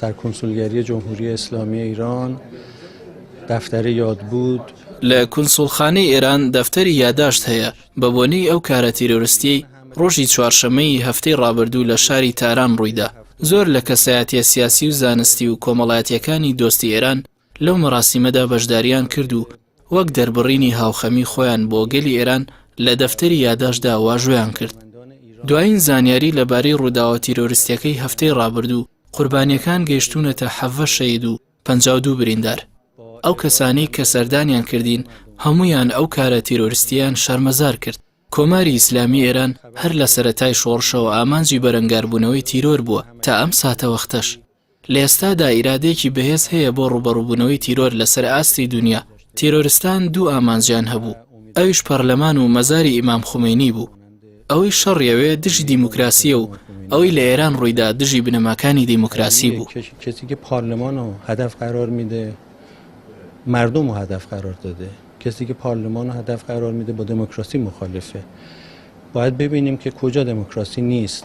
سرکنسولگری جمهوری اسلامی ایران دفتر یادبود لە کونسوڵخانەی ئێران دەفتەری یادداشت هەیە بە بۆنەی ئەو کارە تیرۆریستی ڕۆژی چوارشەمەی هەفتەی ڕابردوو لە شاری تاران ڕوویدا. زۆر لە کەسایەتیە سیاسی و زانستی و کۆمەڵایەتیەکانی دۆستی ئێران لەو مەراسیمەدا بەشداریان کرد و وەک دەربڕینی هاوخەمی خۆیان بۆ گەلی ئێران لە دەفتەری یادداشتدا واژۆیان کرد. دوایین زانیاری لەبارەی ڕووداوە تیرۆریستیەکەی هەفتەی ڕابردوو قوربانیەکان گەیشتونەتە 7 شەهید و 52 بریندار. ئەو کەسانی کە سەردانیان کردین هەمویان ئەو کارە تیرۆریستیان شەرمەزار کرد. کۆماری ئیسلامی ئێران هەر لە سەرەتای شۆڕشەوە ئامانجی بەرەنگاربوونەوەی تیرۆر بووە تا ئەم ساتە وەختەش. لە ئێستادا ئیرادێکی بەهێز هەیە بۆ ڕوبەڕووبوونەوەی تیرۆر لەسەر ئاستی دنیا. تیرۆریستان دوو ئامانجیان هەبوو، ئەویش پەرلەمان و مەزاری ئیمام خومینی بوو. ئەوەی شەڕیەوێ دژی دیموکراسیە و ئەوەی لە ئێران ڕوویدا دژی بنەماکانی دیموکراسی بوو. کسی که پارلمان رو هدف قرار میده مردم رو هدف قرار داده. کسی که پارلمان رو هدف قرار میده با دموکراسی مخالفه. باید ببینیم که کجا دموکراسی نیست.